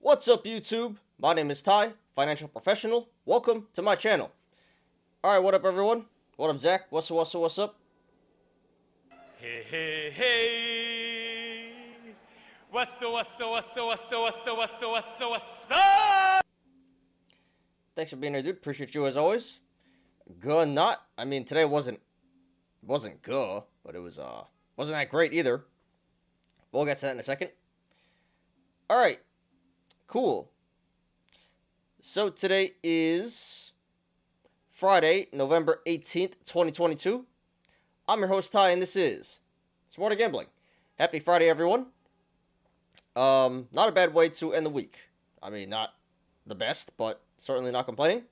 What's up, YouTube? My name is Ty, financial professional. Welcome to my channel. Alright, what up, everyone? What up, Zach? What's up? Hey. What's up? Thanks for being here, dude. Appreciate you as always. Today wasn't good, but it was wasn't that great either. We'll get to that in a second. Alright. Cool. So today is Friday, November 18th, 2022. I'm your host, Ty, and this is Smarter Gambling. Happy Friday, everyone. Not a bad way to end the week. I mean, not the best, but certainly not complaining.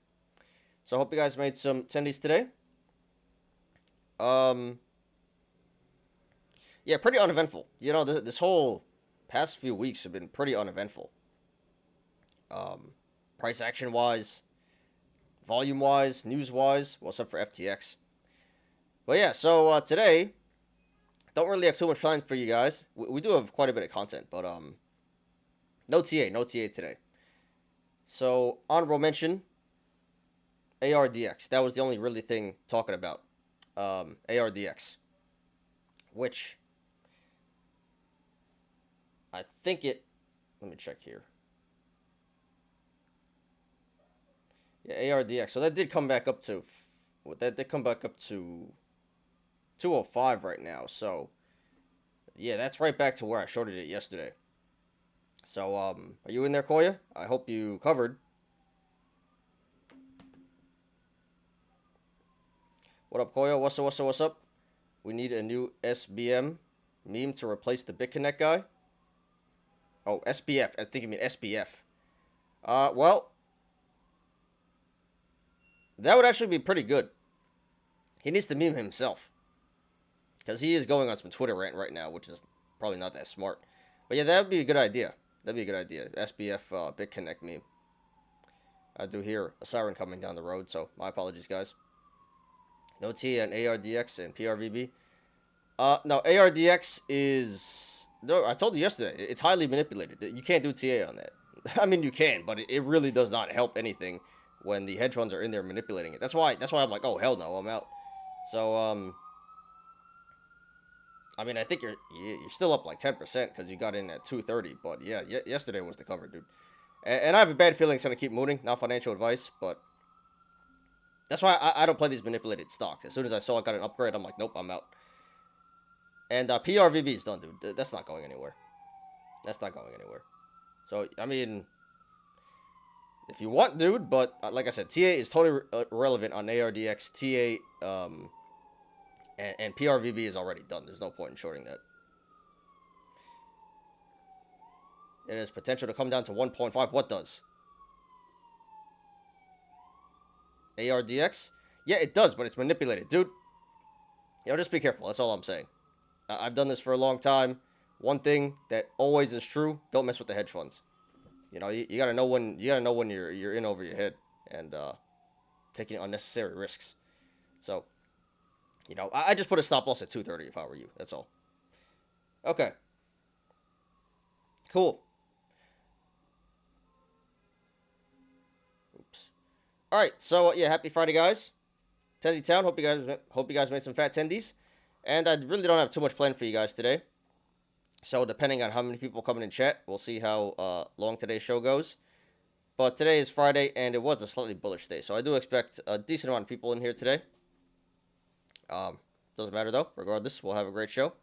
So I hope you guys made some attendees today. Yeah, pretty uneventful. You know, this whole past few weeks have been pretty uneventful. Price action wise, volume wise, news wise, well, except for FTX. But yeah, so today, don't really have too much planned for you guys. We do have quite a bit of content, but no TA today. So honorable mention, ARDX. That was the only really thing talking about. ARDX, which I think it. Let me check here. Yeah, ARDX. So that did come back up to, that did come back up to 205 right now. So yeah, that's right back to where I shorted it yesterday. So are you in there, Koya? I hope you covered. What up, Koya? What's up? We need a new SBM meme to replace the BitConnect guy. Oh, SBF. I think you mean SBF. Well, that would actually be pretty good. He needs to meme himself, because he is going on some Twitter rant right now, which is probably not that smart. But yeah, that would be a good idea. SBF BitConnect meme. I do hear a siren coming down the road, so my apologies, guys. No T and ARDX and PRVB. No, ARDX is... No, I told you yesterday, it's highly manipulated. You can't do TA on that. I mean, you can, but it really does not help anything when the hedge funds are in there manipulating it. That's why I'm like, oh, hell no, I'm out. So, I mean, I think you're still up like 10% because you got in at 230. But yeah, yesterday was the cover, dude. And I have a bad feeling it's going to keep mooning. Not financial advice, but that's why I don't play these manipulated stocks. As soon as I saw it got an upgrade, I'm like, nope, I'm out. And PRVB is done, dude. That's not going anywhere. So, I mean, if you want, dude, but like I said, TA is totally irrelevant on ARDX. TA, and PRVB is already done. There's no point in shorting that. It has potential to come down to 1.5. What does? ARDX? Yeah, it does, but it's manipulated. Dude, just be careful. That's all I'm saying. I've done this for a long time. One thing that always is true, don't mess with the hedge funds. You know, you gotta know when you're in over your head and taking unnecessary risks. So, you know, I just put a stop loss at 230 if I were you. That's all. Okay. Cool. Oops. All right. So yeah, happy Friday, guys. Tendy Town. Hope you guys made some fat tendies. And I really don't have too much planned for you guys today. So depending on how many people come in chat, we'll see how long today's show goes. But today is Friday, and it was a slightly bullish day. So I do expect a decent amount of people in here today. Doesn't matter, though. Regardless, we'll have a great show.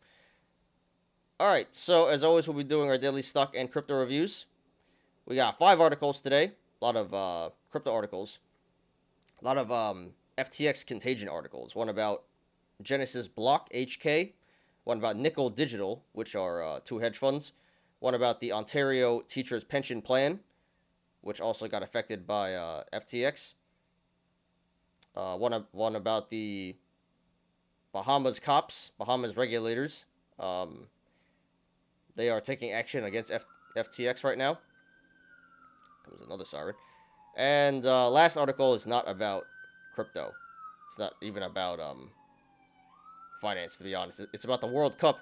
Alright, so as always, we'll be doing our daily stock and crypto reviews. We got 5 articles today. A lot of crypto articles. A lot of FTX contagion articles. One about Genesis Block HK. One about Nickel Digital, which are 2 hedge funds. One about the Ontario Teachers Pension Plan, which also got affected by FTX. One about the Bahamas cops, Bahamas regulators. They are taking action against FTX right now. Comes another siren. And last article is not about crypto. It's not even about finance, to be honest. It's about the World Cup,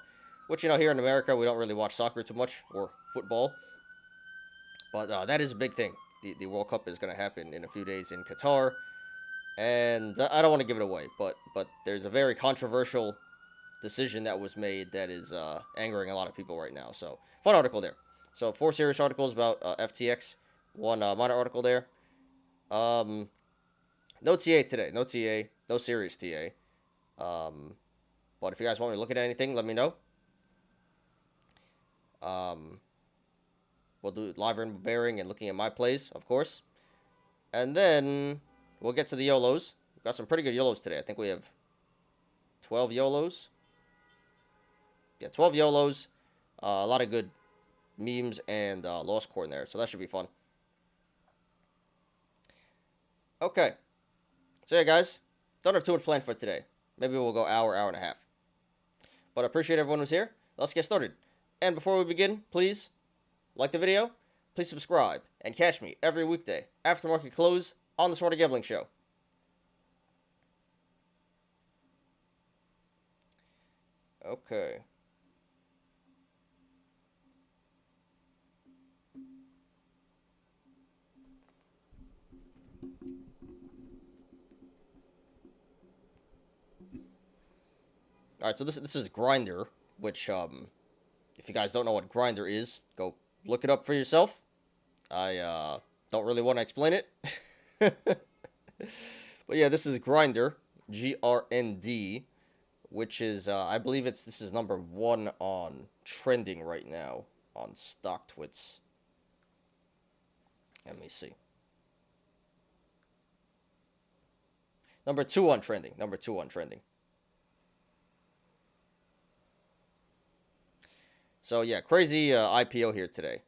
which, you know, here in America, we don't really watch soccer too much, or football. But that is a big thing. The World Cup is going to happen in a few days in Qatar, and I don't want to give it away, but there's a very controversial decision that was made that is angering a lot of people right now. So fun article there. So 4 serious articles about FTX, 1 minor article there. No TA today, no TA, no serious TA. But if you guys want me to look at anything, let me know. We'll do live and bearing and looking at my plays, of course. And then we'll get to the Yolos. We've got some pretty good Yolos today. I think we have 12 Yolos. Yeah, 12 Yolos. A lot of good memes and lost core in there. So that should be fun. Okay. So yeah, guys. Don't have too much planned for today. Maybe we'll go hour and a half. But I appreciate everyone who's here. Let's get started. And before we begin, please like the video, please subscribe, and catch me every weekday after market close on the Smarter Gambling Show. Okay. Alright, so this is Grindr, which, if you guys don't know what Grindr is, go look it up for yourself. I, don't really want to explain it. But yeah, this is Grindr, GRND, which is, I believe this is number 1 on trending right now on StockTwits. Let me see. Number 2 on trending. So yeah, crazy IPO here today,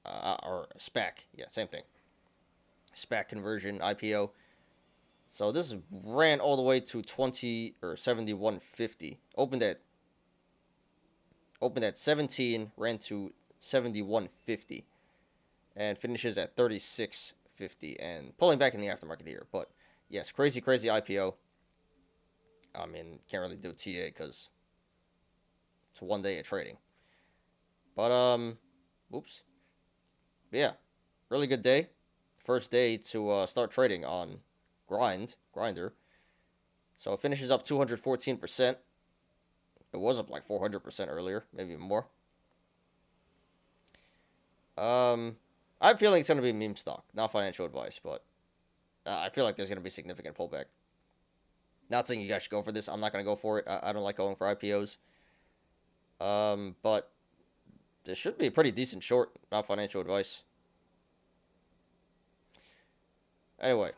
or SPAC. Yeah, same thing. SPAC conversion IPO. So this ran all the way to 71.50. Opened at 17, ran to 71.50, and finishes at 36.50, and pulling back in the aftermarket here. But yes, crazy IPO. I mean, can't really do TA because it's 1 day of trading. But oops. But yeah, really good day. First day to start trading on Grindr. So it finishes up 214%. It was up like 400% earlier, maybe even more. I'm feeling it's going to be a meme stock, not financial advice, but I feel like there's going to be significant pullback. Not saying you guys should go for this. I'm not going to go for it. I don't like going for IPOs. But this should be a pretty decent short, not financial advice. Anyway.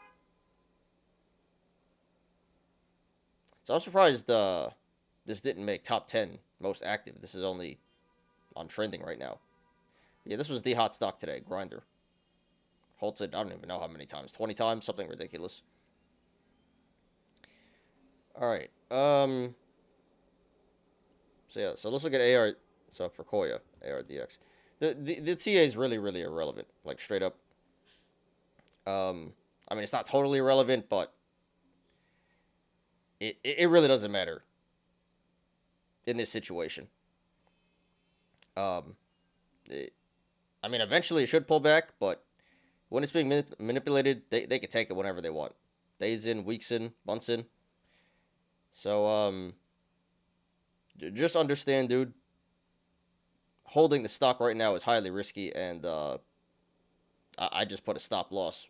So I'm surprised this didn't make top 10 most active. This is only on trending right now. Yeah, this was the hot stock today, Grindr. Halted, I don't even know how many times. 20 times? Something ridiculous. Alright. So yeah, so let's look at AR. So for Koya, ARDX. The TA is really irrelevant. Like, straight up. I mean, it's not totally irrelevant, but it really doesn't matter in this situation. I mean, eventually it should pull back, but when it's being manipulated, they can take it whenever they want. Days in, weeks in, months in. So, just understand, dude. Holding the stock right now is highly risky, and I just put a stop loss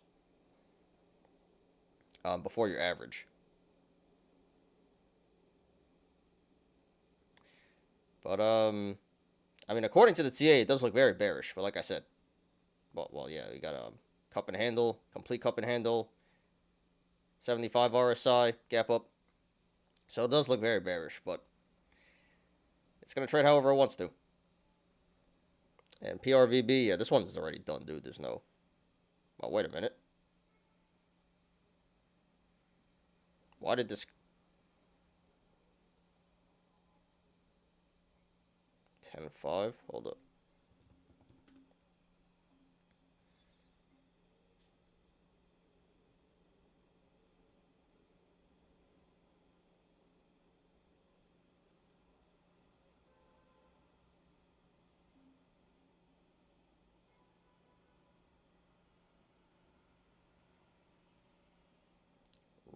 before your average. But I mean, according to the TA, it does look very bearish. But like I said, well, yeah, we got a cup and handle, complete cup and handle, 75 RSI gap up. So it does look very bearish, but it's gonna trade however it wants to. And PRVB, yeah, this one is already done, dude. There's no... Oh, wait a minute. Why did this... 10.5? Hold up.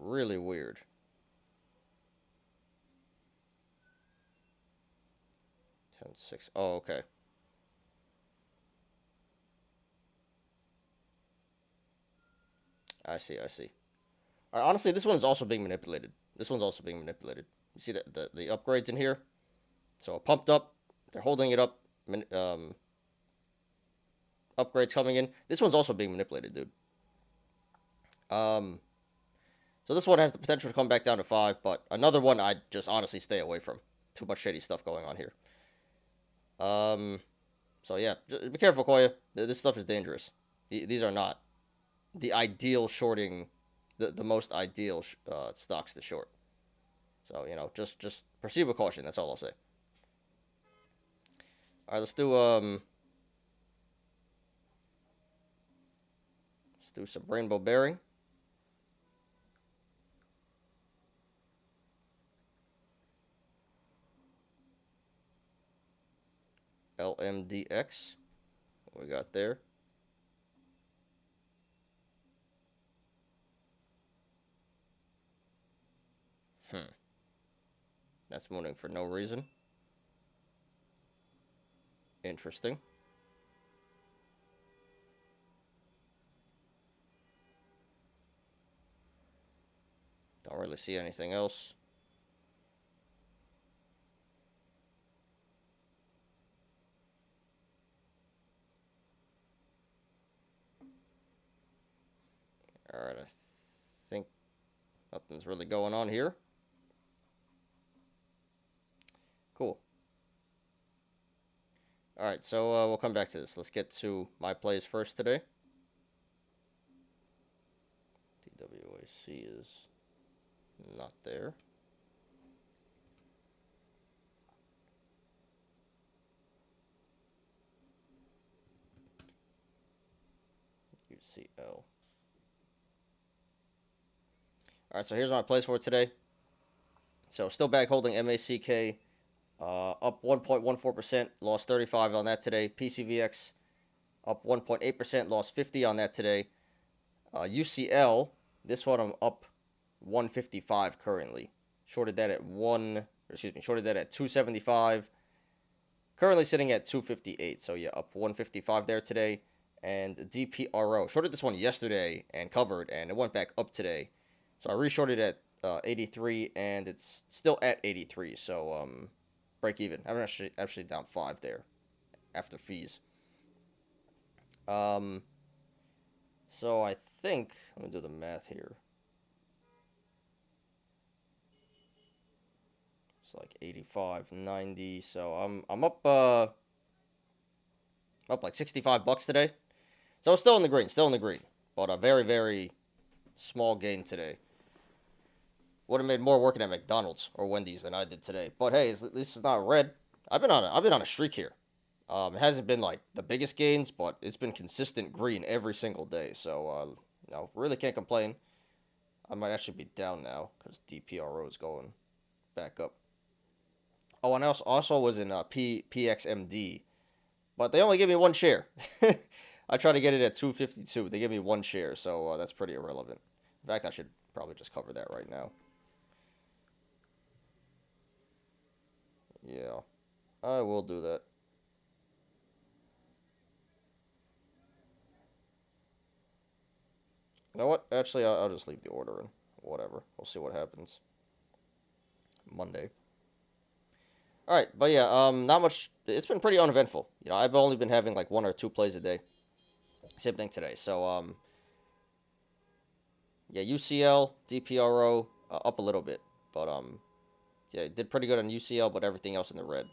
Really weird. $10.6. Oh, okay. I see. I see. Honestly, this one is also being manipulated. This one's also being manipulated. You see the upgrades in here? So pumped up. They're holding it up. Upgrades coming in. This one's also being manipulated, dude. So this one has the potential to come back down to 5, but another one I'd just honestly stay away from. Too much shady stuff going on here. So yeah, be careful, Koya. This stuff is dangerous. These are not the ideal shorting, the most ideal stocks to short. So, you know, just proceed with caution. That's all I'll say. All right, let's do some rainbow bearing. LMDX. What we got there? That's mooning for no reason. Interesting. Don't really see anything else. Alright, I think nothing's really going on here. Cool. Alright, so we'll come back to this. Let's get to my plays first today. TWAC is not there. UCL. Alright, so here's my plays for today. So still back holding MACK. Up 1.14%, lost 35 on that today. PCVX up 1.8%, lost 50 on that today. UCL, this one I'm up 155 currently. Shorted that at 275. Currently sitting at 258. So yeah, up 155 there today. And DPRO, shorted this one yesterday and covered, and it went back up today. So I reshorted at 83, and it's still at 83. So break even. I'm actually down 5 there after fees. So I think, let me do the math here. It's like 85, 90. So I'm up like $65 today. So it's still in the green, but a very, very small gain today. Would have made more working at McDonald's or Wendy's than I did today. But hey, at least it's not red. I've been on a streak here. It hasn't been like the biggest gains, but it's been consistent green every single day. So no, really can't complain. I might actually be down now because DPRO is going back up. Oh, and I also was in PXMD, but they only gave me 1 share. I tried to get it at 252. They gave me 1 share, so that's pretty irrelevant. In fact, I should probably just cover that right now. Yeah, I will do that. You know what? Actually, I'll just leave the order in. Whatever. We'll see what happens. Monday. Alright, but yeah, not much. It's been pretty uneventful. You know, I've only been having like 1 or 2 plays a day. Same thing today. So, yeah, UCL, DPRO, up a little bit. But, yeah, did pretty good on UCL, but everything else in the red.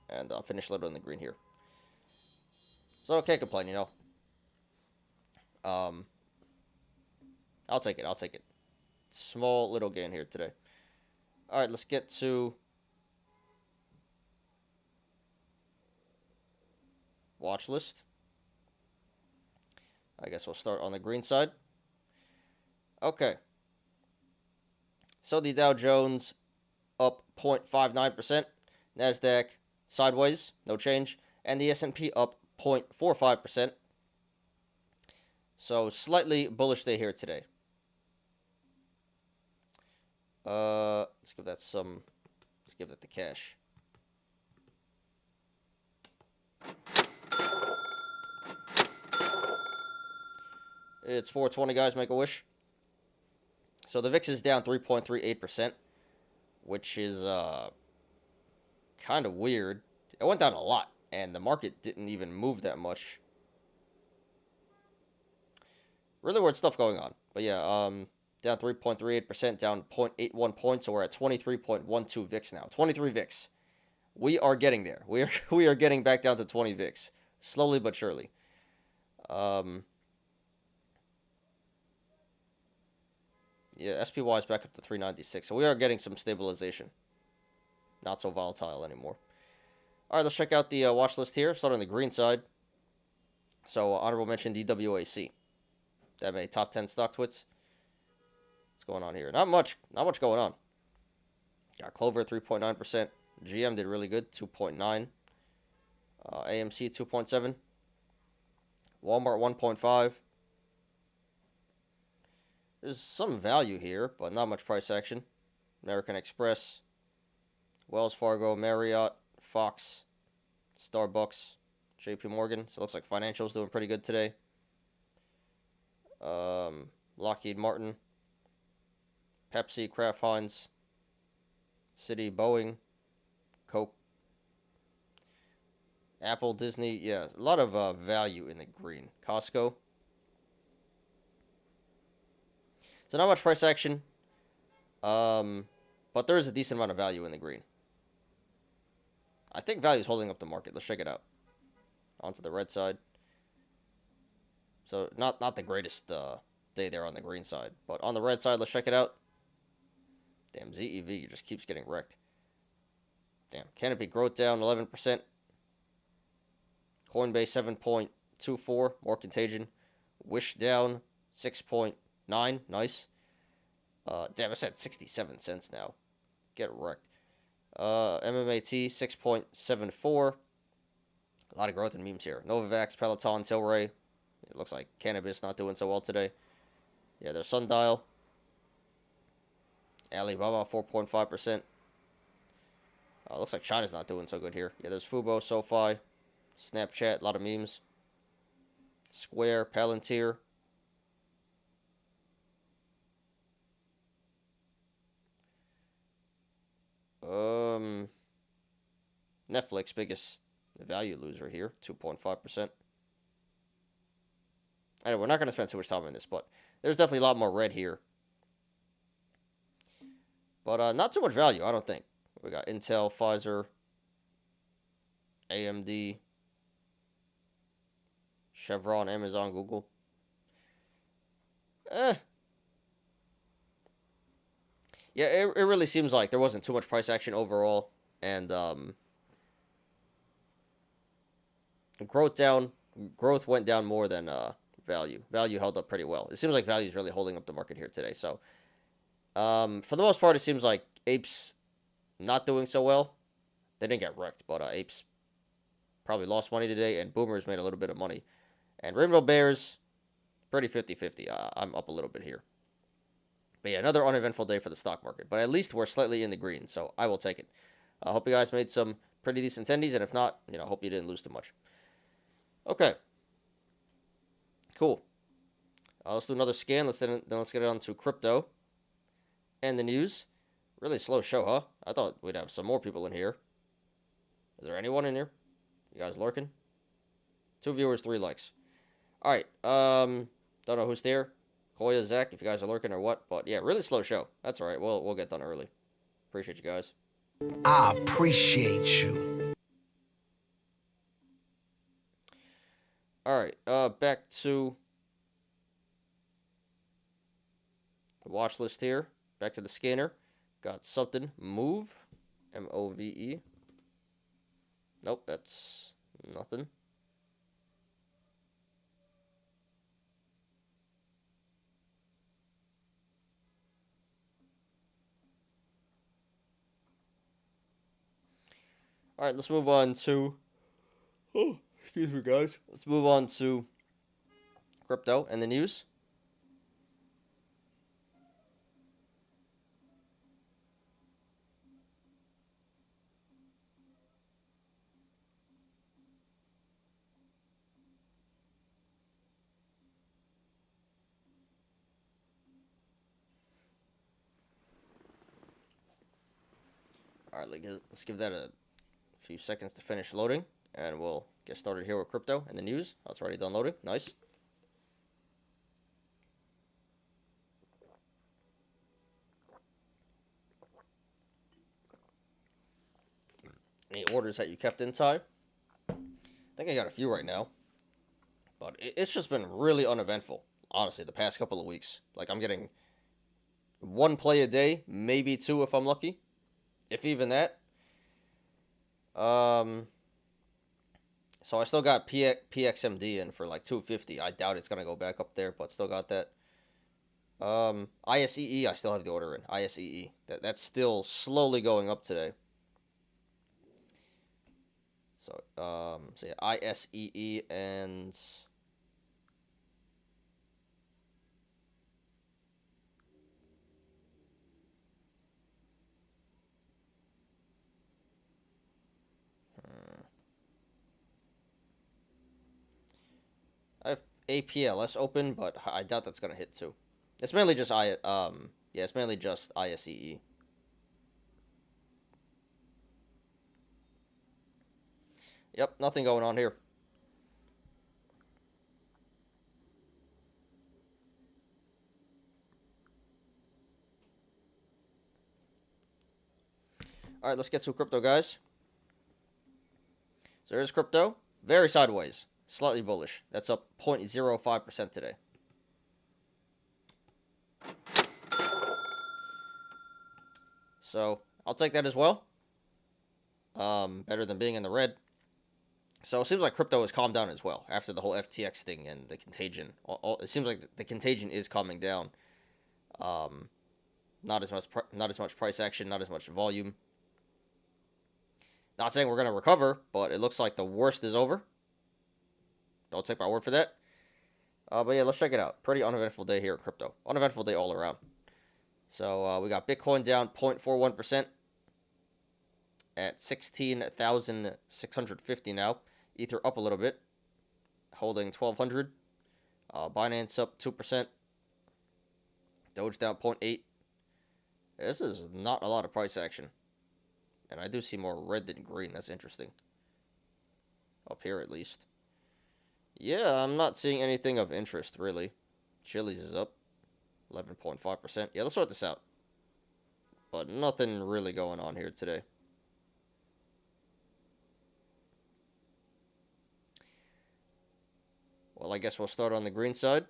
And finished a little in the green here. So, I can't complain, you know. I'll take it. Small little gain here today. Alright, let's get to watch list. I guess we'll start on the green side. Okay. So the Dow Jones up 0.59%. NASDAQ sideways, no change. And the S&P up 0.45%. So slightly bullish day here today. Let's give that some. Let's give that the cash. It's 420, guys. Make a wish. So the VIX is down 3.38%, which is kind of weird. It went down a lot, and the market didn't even move that much. Really weird stuff going on. But yeah, down 3.38%, down 0.81 points, so we're at 23.12 VIX now. 23 VIX. We are getting there. We are getting back down to 20 VIX, slowly but surely. Yeah, SPY is back up to 396, so we are getting some stabilization. Not so volatile anymore. All right, let's check out the watch list here. Start on the green side. So honorable mention DWAC. That made top 10 StockTwits. What's going on here? Not much going on. Got Clover 3.9%. GM did really good, 2.9. AMC 2.7. Walmart 1.5. There's some value here, but not much price action. American Express, Wells Fargo, Marriott, Fox, Starbucks, JP Morgan. So it looks like financials doing pretty good today. Lockheed Martin, Pepsi, Kraft Heinz, Citi, Boeing, Coke, Apple, Disney. Yeah, a lot of value in the green. Costco. So not much price action. But there is a decent amount of value in the green. I think value is holding up the market. Let's check it out. Onto the red side. So not the greatest day there on the green side. But on the red side, let's check it out. Damn, ZEV just keeps getting wrecked. Damn, Canopy growth down 11%. Coinbase 7.24, more contagion. Wish down 6.9, nice. Damn, it's at 67 cents now. Get wrecked. MMAT 6.74. A lot of growth in memes here. Novavax, Peloton, Tilray. It looks like cannabis not doing so well today. Yeah, there's Sundial. Alibaba 4.5%. Looks like China's not doing so good here. Yeah, there's Fubo, SoFi, Snapchat, a lot of memes. Square, Palantir. Netflix, biggest value loser here, 2.5%. Anyway, we're not going to spend too much time on this, but there's definitely a lot more red here. But not too much value, I don't think. We got Intel, Pfizer, AMD, Chevron, Amazon, Google. Yeah, it really seems like there wasn't too much price action overall. And growth went down more than value. Value held up pretty well. It seems like value is really holding up the market here today. So for the most part, it seems like Apes not doing so well. They didn't get wrecked, but Apes probably lost money today, and Boomers made a little bit of money. And Rainbow Bears, pretty 50-50. I'm up a little bit here. But yeah, another uneventful day for the stock market. But at least we're slightly in the green, so I will take it. I hope you guys made some pretty decent tendies, and if not, I hope you didn't lose too much. Okay. Cool. Let's do another scan. Let's get it on to crypto and the news. Really slow show, huh? I thought we'd have some more people in here. Is there anyone in here? You guys lurking? 2 viewers, 3 likes. All right. Don't know who's there. Koya, Zach, if you guys are lurking or what. But yeah, really slow show. That's all right. We'll get done early. Appreciate you guys. I appreciate you. All right. Back to the watch list here. Back to the scanner. Got something. Move. MOVE. Nope, that's nothing. All right, let's move on to. Oh, excuse me, guys. Let's move on to crypto and the news. All right, let's give that a few seconds to finish loading, and we'll get started here with crypto and the news. Oh, it's already done loading. Nice. Any orders that you kept inside? I think I got a few right now, but it's just been really uneventful, honestly, the past couple of weeks. Like, I'm getting one play a day, maybe two if I'm lucky, if even that. So I still got PXMD in for like 250. I doubt it's gonna go back up there, but still got that. ISEE, I still have the order in. ISEE, that's still slowly going up today. So yeah, ISEE and I have APLS open, but I doubt that's gonna hit too. It's mainly just it's mainly just ISEE. Yep, nothing going on here. All right, let's get to crypto, guys. So there's crypto, very sideways, slightly bullish. That's up 0.05% today. So I'll take that as well. Better than being in the red. So it seems like crypto has calmed down as well after the whole FTX thing and the contagion. It seems like the contagion is calming down. Not as much price action, not as much volume. Not saying we're gonna recover, but it looks like the worst is over. Don't take my word for that. But yeah, let's check it out. Pretty uneventful day here at crypto. Uneventful day all around. So we got Bitcoin down 0.41% at 16,650 now. Ether up a little bit, holding 1,200. Binance up 2%. Doge down 0.8. This is not a lot of price action. And I do see more red than green. That's interesting. Up here, at least. Yeah, I'm not seeing anything of interest, really. Chili's is up 11.5%. Yeah, let's sort this out. But nothing really going on here today. Well, I guess we'll start on the green side.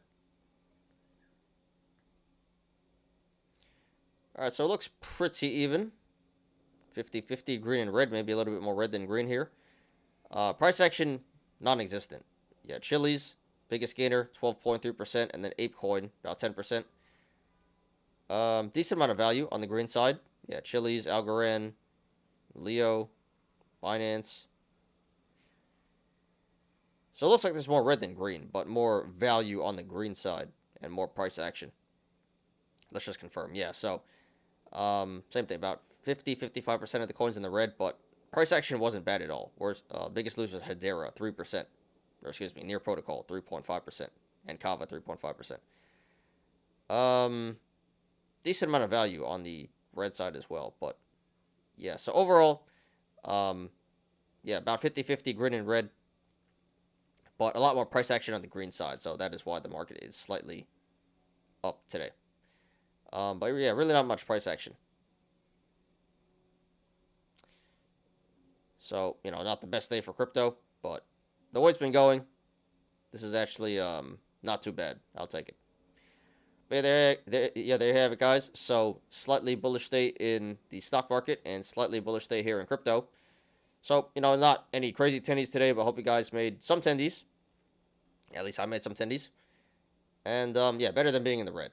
Alright, so it looks pretty even. 50-50, green and red. Maybe a little bit more red than green here. Price action, non-existent. Yeah, Chili's, biggest gainer, 12.3%. And then ApeCoin, about 10%. Decent amount of value on the green side. Yeah, Chili's, Algorand, Leo, Binance. So it looks like there's more red than green, but more value on the green side and more price action. Let's just confirm. Yeah, so same thing, about 50-55% of the coins in the red, but price action wasn't bad at all. Whereas biggest loser was Hedera, 3%. Or excuse me, Near Protocol, 3.5%. And Kava, 3.5%. Decent amount of value on the red side as well. But yeah, so overall, yeah, about 50-50 green and red. But a lot more price action on the green side, so that is why the market is slightly up today. But yeah, really not much price action. So, you know, not the best day for crypto, but the way it's been going, this is actually not too bad. I'll take it. But yeah, there you have it, guys. So, slightly bullish day in the stock market and slightly bullish day here in crypto. So, you know, not any crazy tendies today, but I hope you guys made some tendies. At least I made some tendies. And, yeah, better than being in the red.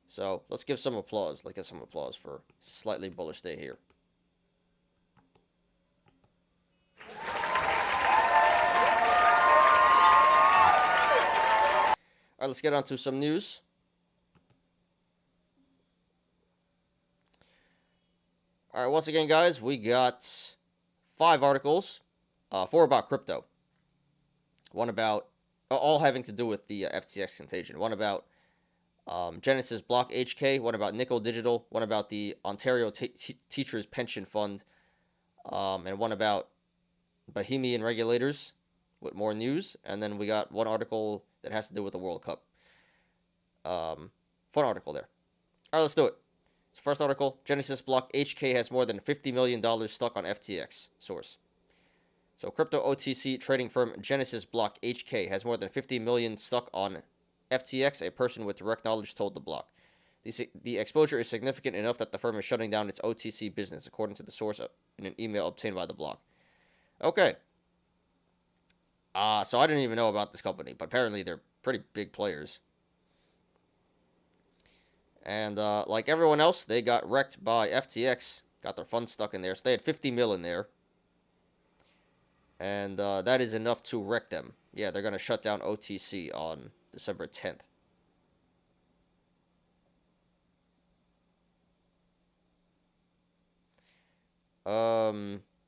So, let's give some applause. Let's get some applause for slightly bullish day here. All right, let's get on to some news. All right, once again, guys, we got 5 articles, 4 about crypto. One about, all having to do with the FTX contagion. One about Genesis Block HK, one about Nickel Digital, one about the Ontario Teachers Pension Fund, and one about Bohemian regulators with more news. And then we got one article that has to do with the World Cup. Fun article there. All right, let's do it. So first article, Genesis Block HK has more than $50 million stuck on FTX. Source. So crypto OTC trading firm Genesis Block HK has more than 50 million stuck on FTX, a person with direct knowledge told the block. The exposure is significant enough that the firm is shutting down its OTC business, according to the source in an email obtained by the block. Okay. So I didn't even know about this company, but apparently they're pretty big players. And like everyone else, they got wrecked by FTX, got their funds stuck in there. So they had 50 mil in there. And that is enough to wreck them. Yeah, they're going to shut down OTC on December 10th.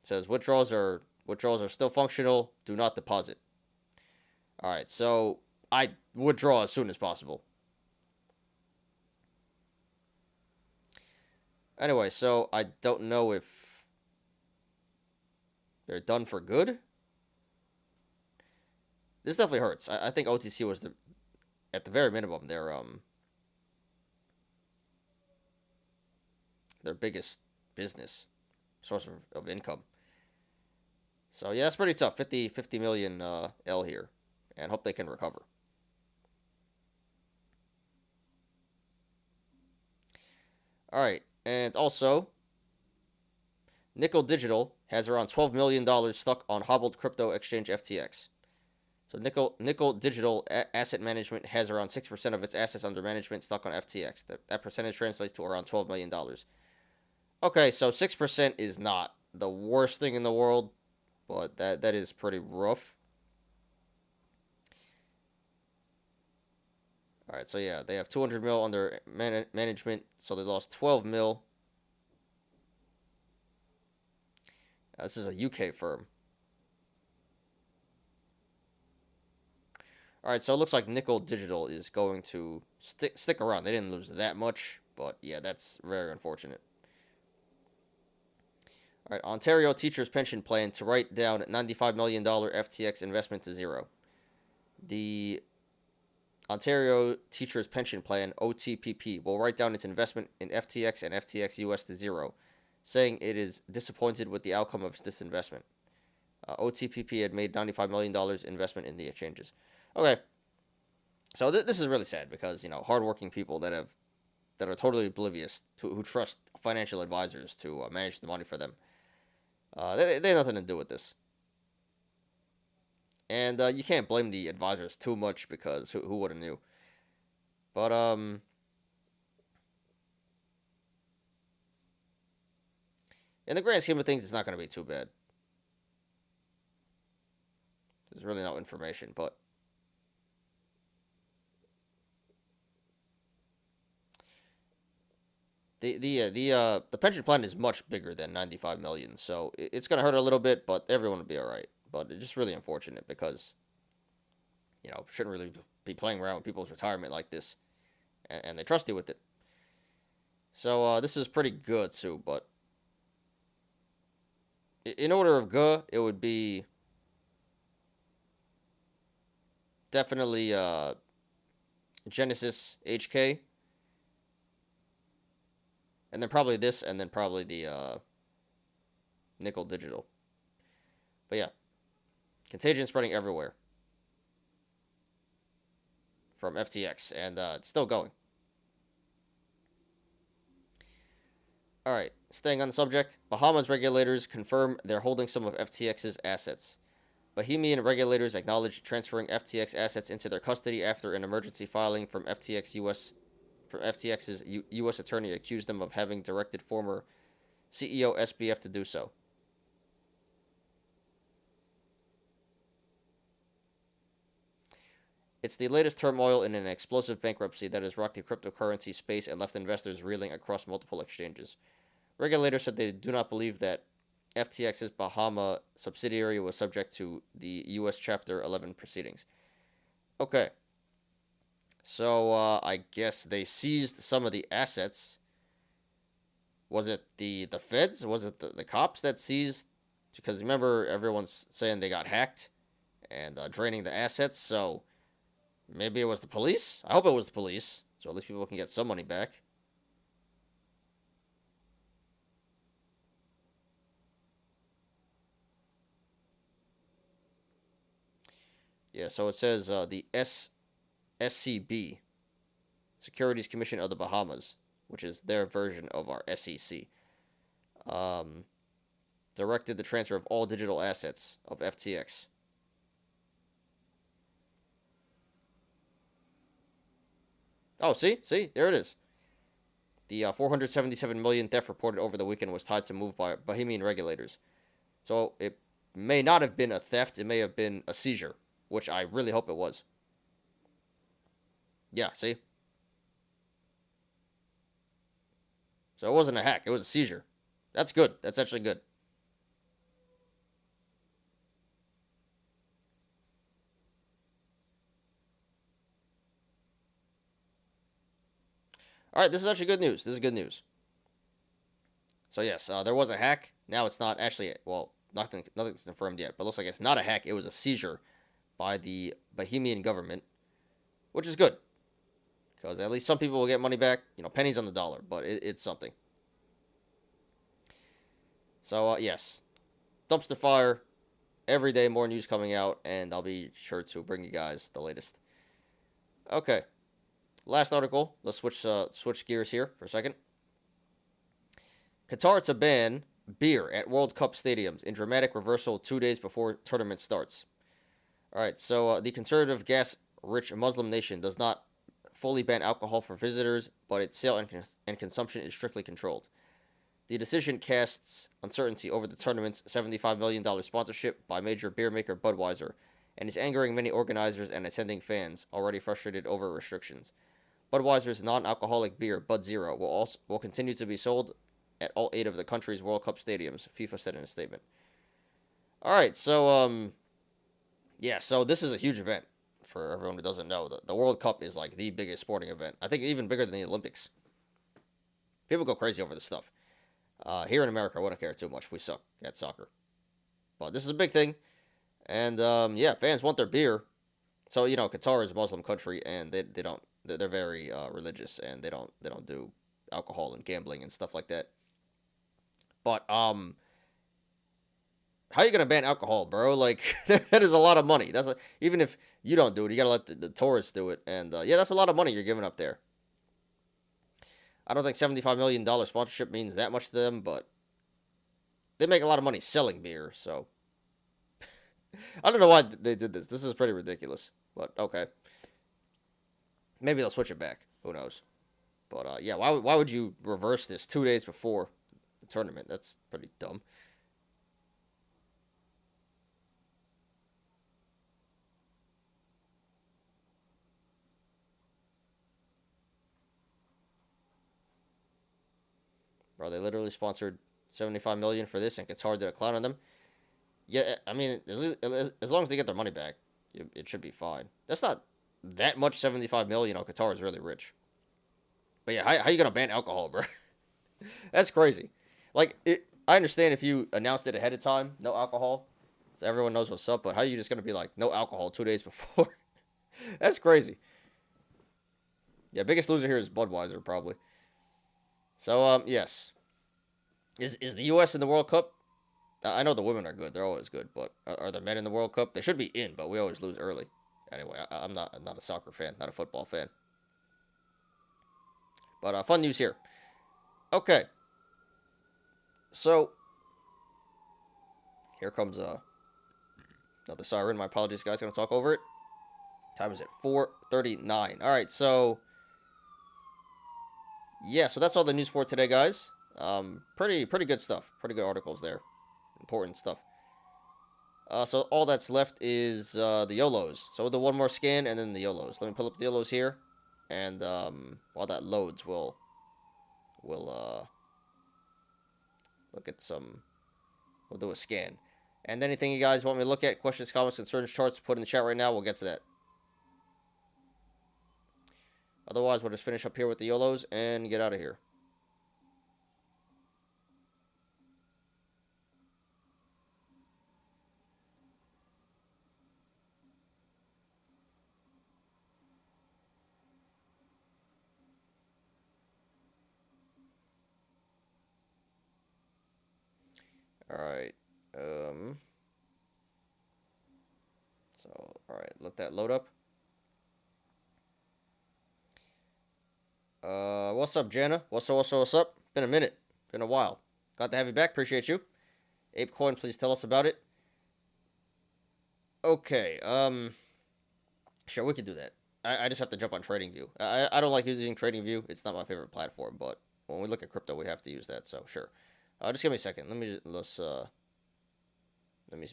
Says withdrawals are still functional. Do not deposit. All right, so I withdraw as soon as possible. Anyway, so I don't know if they're done for good. This definitely hurts. I think OTC was at the very minimum their biggest business source of income. So yeah, it's pretty tough. 50 million L here, and hope they can recover. All right, and also, Nickel Digital has around $12 million stuck on hobbled crypto exchange FTX. So Nickel Digital Asset Management has around 6% of its assets under management stuck on FTX. That percentage translates to around $12 million. Okay, so 6% is not the worst thing in the world, but that is pretty rough. All right, so yeah, they have 200 mil under management, so they lost 12 mil. This is a UK firm. All right, so it looks like Nickel Digital is going to stick around. They didn't lose that much, but yeah, that's very unfortunate. All right, Ontario Teachers Pension Plan to write down $95 million FTX investment to zero. The Ontario Teachers Pension Plan, OTPP, will write down its investment in FTX and FTX US to zero, saying it is disappointed with the outcome of this investment. OTPP had made $95 million investment in the exchanges. Okay, so this is really sad because, you know, hardworking people that are totally oblivious who trust financial advisors to manage the money for them. They have nothing to do with this. And you can't blame the advisors too much because who would have knew. But in the grand scheme of things, it's not going to be too bad. There's really no information, but the pension plan is much bigger than 95 million, so it's going to hurt a little bit, but everyone will be all right. But it's just really unfortunate because, you know, shouldn't really be playing around with people's retirement like this, and they trust you with it. So this is pretty good too, but in order of good, it would be definitely Genesis HK, and then probably this, and then probably the Nickel Digital. But yeah, contagion spreading everywhere from FTX, and it's still going. All right, staying on the subject, Bahamas regulators confirm they're holding some of FTX's assets. Bohemian regulators acknowledged transferring FTX assets into their custody after an emergency filing from FTX's U.S. attorney accused them of having directed former CEO SBF to do so. It's the latest turmoil in an explosive bankruptcy that has rocked the cryptocurrency space and left investors reeling across multiple exchanges. Regulators said they do not believe that FTX's Bahama subsidiary was subject to the U.S. Chapter 11 proceedings. Okay. So, I guess they seized some of the assets. Was it the feds? Was it the cops that seized? Because remember, everyone's saying they got hacked and draining the assets. So maybe it was the police. I hope it was the police, so at least people can get some money back. Yeah. So it says the SCB, Securities Commission of the Bahamas, which is their version of our SEC. Directed the transfer of all digital assets of FTX. Oh, see, there it is. The 477 million theft reported over the weekend was tied to move by Bahamian regulators. So it may not have been a theft; it may have been a seizure, which I really hope it was. Yeah, see. So it wasn't a hack; it was a seizure. That's good. That's actually good. All right, this is actually good news. This is good news. So yes, there was a hack. Now it's not actually. Well, nothing's confirmed yet, but it looks like it's not a hack. It was a seizure by the Bahamian government, which is good because at least some people will get money back. You know, pennies on the dollar, but it's something. So yes, dumpster fire. Every day more news coming out, and I'll be sure to bring you guys the latest. Okay, last article. Let's switch gears here for a second. Qatar to ban beer at World Cup stadiums in dramatic reversal 2 days before tournament starts. All right, so the conservative, gas-rich Muslim nation does not fully ban alcohol for visitors, but its sale and consumption is strictly controlled. The decision casts uncertainty over the tournament's $75 million sponsorship by major beer maker Budweiser, and is angering many organizers and attending fans already frustrated over restrictions. Budweiser's non-alcoholic beer, Bud Zero, will continue to be sold at all 8 of the country's World Cup stadiums, FIFA said in a statement. All right, so yeah, so this is a huge event for everyone who doesn't know. The World Cup is like the biggest sporting event. I think even bigger than the Olympics. People go crazy over this stuff. Here in America, we don't care too much. We suck at soccer. But this is a big thing. And, yeah, fans want their beer. So, you know, Qatar is a Muslim country, and they're very religious, and they don't do alcohol and gambling and stuff like that. But, how are you going to ban alcohol, bro? Like, that is a lot of money. Even if you don't do it, you got to let the tourists do it. And, yeah, that's a lot of money you're giving up there. I don't think $75 million sponsorship means that much to them, but they make a lot of money selling beer, so. I don't know why they did this. This is pretty ridiculous, but okay. Maybe they'll switch it back. Who knows? But, yeah, why would you reverse this 2 days before the tournament? That's pretty dumb. Bro, they literally sponsored 75 million for this, and Qatar did a clown on them. Yeah, I mean, as long as they get their money back, it should be fine. That's not that much. 75 million. You know, Qatar is really rich. But yeah, how you gonna ban alcohol, bro? That's crazy. Like, I understand if you announced it ahead of time, no alcohol, so everyone knows what's up. But how are you just gonna be like, no alcohol 2 days before? That's crazy. Yeah, biggest loser here is Budweiser, probably. So, yes. Is the U.S. in the World Cup? I know the women are good. They're always good. But are the men in the World Cup? They should be in, but we always lose early. Anyway, I'm not a soccer fan, not a football fan. But fun news here. Okay. So, here comes another siren. My apologies, guys. Going to talk over it. Time is at 4:39. All right, so yeah, so that's all the news for today, guys. Pretty good stuff. Pretty good articles there. Important stuff. So all that's left is the Yolos. So we'll do one more scan and then the Yolos. Let me pull up the Yolos here, and while that loads, we'll look at some. We'll do a scan. And anything you guys want me to look at, questions, comments, concerns, charts, put in the chat right now. We'll get to that. Otherwise, we'll just finish up here with the Yolos and get out of here. Alright. Alright, let that load up. What's up, Jana? What's up? Been a minute. Been a while. Glad to have you back. Appreciate you. ApeCoin, please tell us about it. Okay, sure, we could do that. I just have to jump on TradingView. I don't like using TradingView. It's not my favorite platform, but when we look at crypto, we have to use that, so sure. Just give me a second. Let me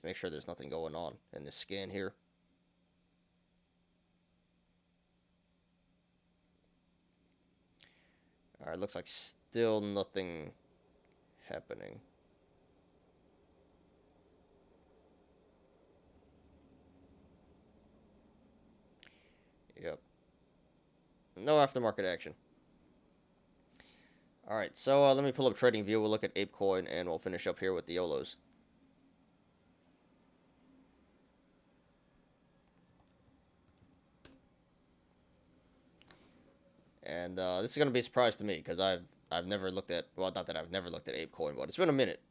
make sure there's nothing going on in this scan here. Alright, looks like still nothing happening. Yep. No aftermarket action. Alright, so let me pull up TradingView. We'll look at ApeCoin, and we'll finish up here with the Yolos. And this is going to be a surprise to me, because I've never looked at, well, not that I've never looked at ApeCoin, but it's been a minute.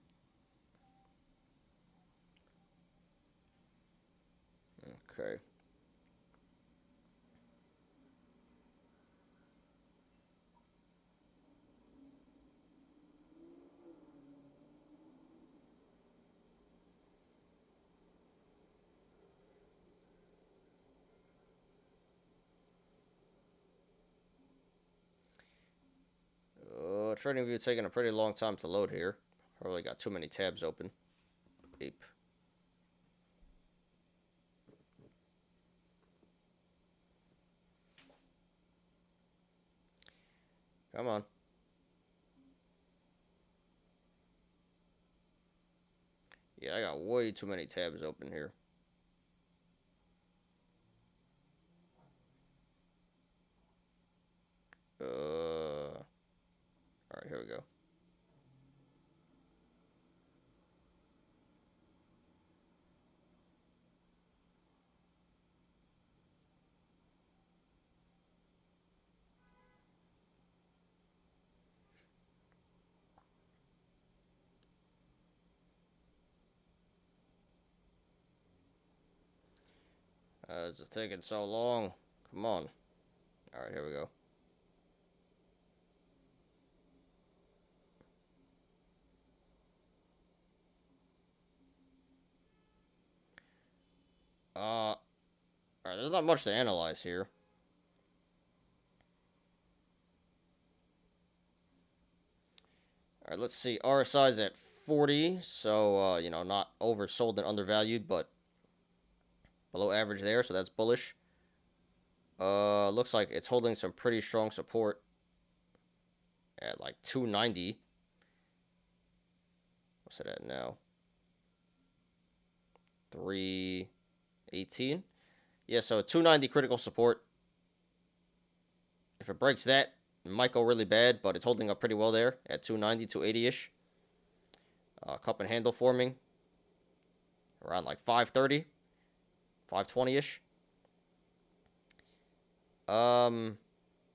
Okay. TradingView taking a pretty long time to load here. Probably got too many tabs open. Ape. Come on. Yeah, I got way too many tabs open here. Alright, here we go. It's just taking so long. Come on. Alright, here we go. Alright, there's not much to analyze here. Alright, let's see. RSI's at 40, so, you know, not oversold and undervalued, but below average there, so that's bullish. Looks like it's holding some pretty strong support at like 290. What's it at now? 318. Yeah, so 290 critical support. If it breaks that, it might go really bad, but it's holding up pretty well there at 290, 280-ish. Cup and handle forming around like 530, 520-ish.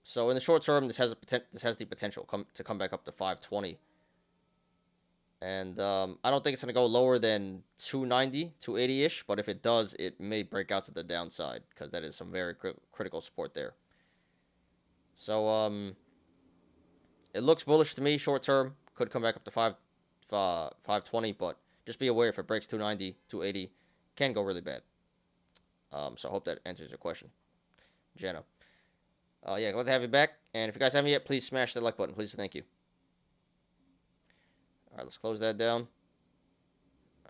So in the short term, this has the potential to come back up to 520. And I don't think it's going to go lower than 290, 280-ish, but if it does, it may break out to the downside, because that is some very critical support there. So it looks bullish to me short term. Could come back up to 520, but just be aware if it breaks 290, 280, can go really bad. So I hope that answers your question, Jenna. Yeah, glad to have you back. And if you guys haven't yet, please smash that like button. Please, thank you. All right, let's close that down.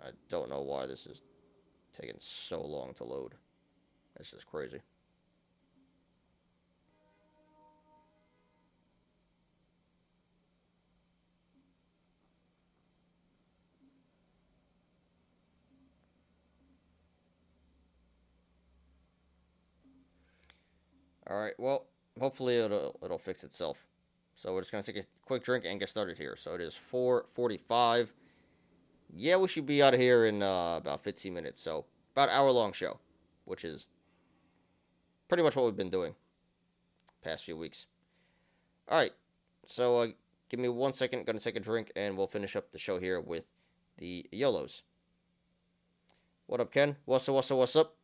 I don't know why this is taking so long to load. That's just crazy. All right, well, hopefully it'll fix itself. So we're just gonna take a quick drink and get started here. So it is 4:45. Yeah, we should be out of here in about 15 minutes. So about an hour-long show, which is pretty much what we've been doing past few weeks. All right, so give me 1 second. Gonna take a drink and we'll finish up the show here with the Yolos. What up, Ken? What's up?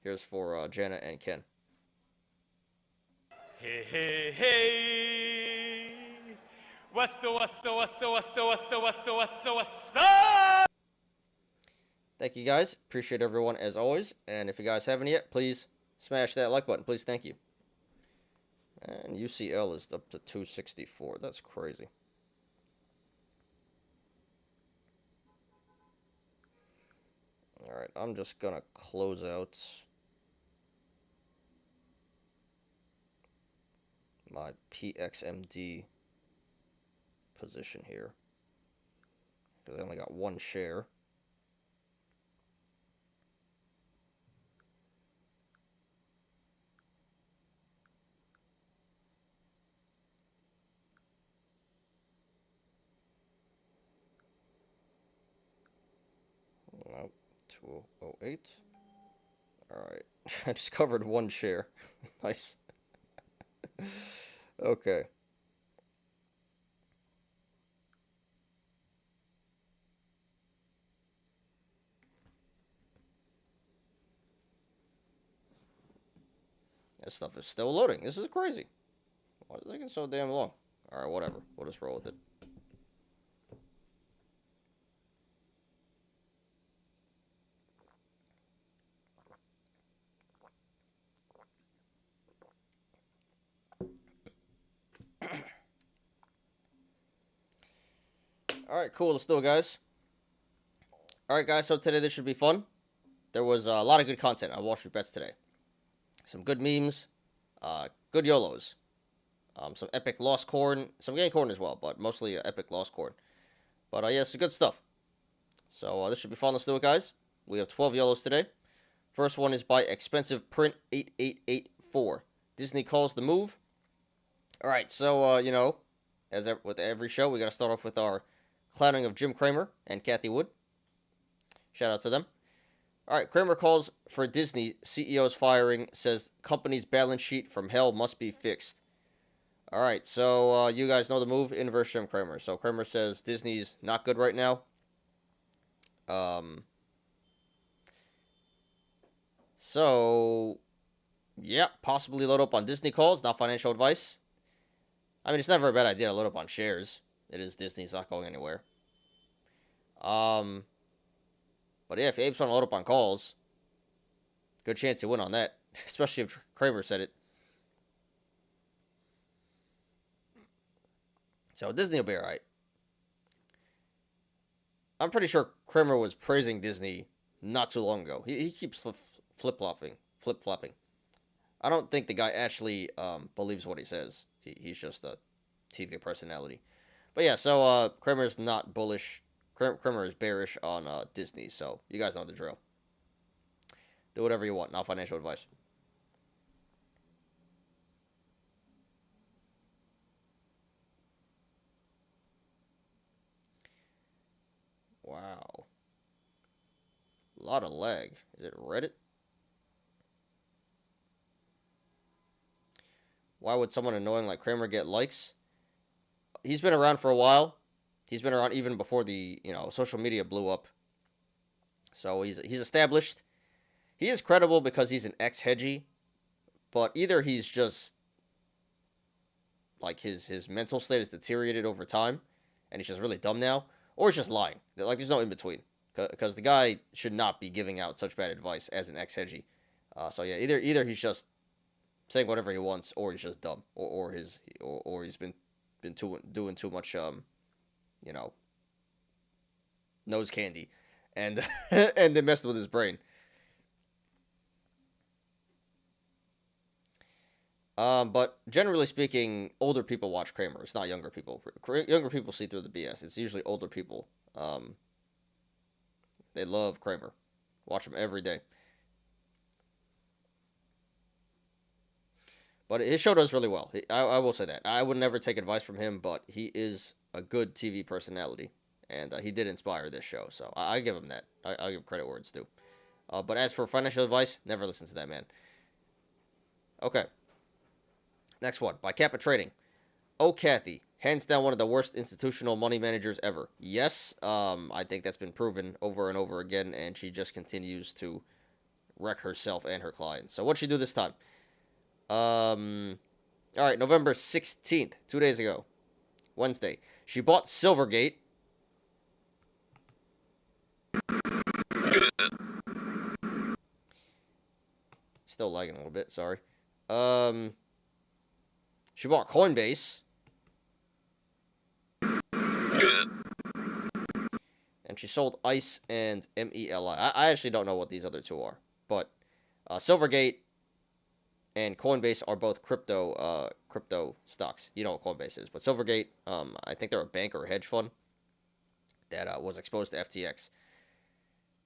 Here's for Jana and Ken. Hey, hey, hey. What's up? Thank you guys. Appreciate everyone as always. And if you guys haven't yet, please smash that like button. Please, thank you. And UCL is up to 264. That's crazy. All right, I'm just gonna close out my PXMD position here because I only got one share. Nope, 208. All right, I just covered one share. Nice. Okay. This stuff is still loading. This is crazy. Why is it taking so damn long? Alright, whatever. We'll just roll with it. Alright, cool. Let's do it, guys. Alright, guys. So today this should be fun. There was a lot of good content on Wall Street Bets today. Some good memes. Good YOLOs. Some epic lost corn. Some gain corn as well, but mostly epic lost corn. But yeah, it's good stuff. So this should be fun. Let's do it, guys. We have 12 YOLOs today. First one is by Expensive Print 8884. Disney calls the move. Alright, so, you know, as with every show, we got to start off with our clowning of Jim Cramer and Kathy Wood. Shout out to them. Alright, Cramer calls for Disney. CEO's firing. Says company's balance sheet from hell must be fixed. Alright, so you guys know the move. Inverse Jim Cramer. So Cramer says Disney's not good right now. So, yeah, possibly load up on Disney calls. Not financial advice. I mean, it's never a bad idea to load up on shares. It is Disney. It's not going anywhere. But yeah, if Abe's want to load up on calls, good chance you win on that. Especially if Kramer said it. So Disney will be alright. I'm pretty sure Kramer was praising Disney not too long ago. He keeps flip-flopping. I don't think the guy actually believes what he says. He's just a TV personality. But yeah, so Kramer's not bullish. Kramer is bearish on Disney, so you guys know the drill. Do whatever you want, not financial advice. Wow. A lot of lag. Is it Reddit? Why would someone annoying like Kramer get likes? He's been around for a while. He's been around even before the, social media blew up. So he's established. He is credible because he's an ex-hedgie, but either he's just like his mental state has deteriorated over time and he's just really dumb now, or he's just lying. Like there's no in between, because the guy should not be giving out such bad advice as an ex-hedgie. So yeah, either he's just saying whatever he wants, or he's just dumb, or he's been doing too much nose candy, and and they messed with his brain. But generally speaking, older people watch Kramer. It's not younger people. Younger people see through the BS. It's usually older people. They love Kramer. Watch him every day. But his show does really well. I will say that. I would never take advice from him, but he is a good TV personality. And he did inspire this show, so I give him that. I give credit where it's due. But as for financial advice, never listen to that man. Okay. Next one, by Kappa Trading. Oh, Kathy, hands down one of the worst institutional money managers ever. Yes, I think that's been proven over and over again, and she just continues to wreck herself and her clients. So what'd she do this time? All right, November 16th, 2 days ago, Wednesday. She bought Silvergate. Still lagging a little bit, sorry. She bought Coinbase. And she sold ICE and MELI. I actually don't know what these other two are. But Silvergate and Coinbase are both crypto stocks. You know what Coinbase is. But Silvergate, I think they're a bank or a hedge fund that was exposed to FTX.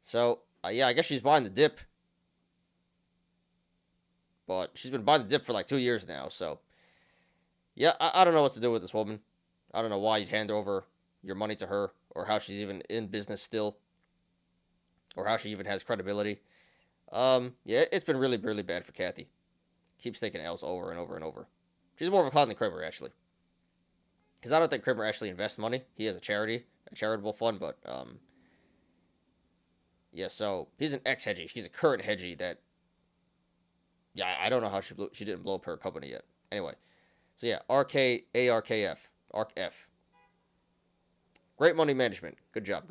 So, yeah, I guess she's buying the dip. But she's been buying the dip for like 2 years now. So, yeah, I don't know what to do with this woman. I don't know why you'd hand over your money to her, or how she's even in business still, or how she even has credibility. Yeah, it's been really, really bad for Kathy. Keeps taking L's over and over and over. She's more of a clown than Kramer, actually. Because I don't think Kramer actually invests money. He has a charitable fund, but, yeah, so he's an ex-hedgie. She's a current hedgie that, yeah, I don't know how she didn't blow up her company yet. Anyway, so yeah, ARKF. Great money management. Good job.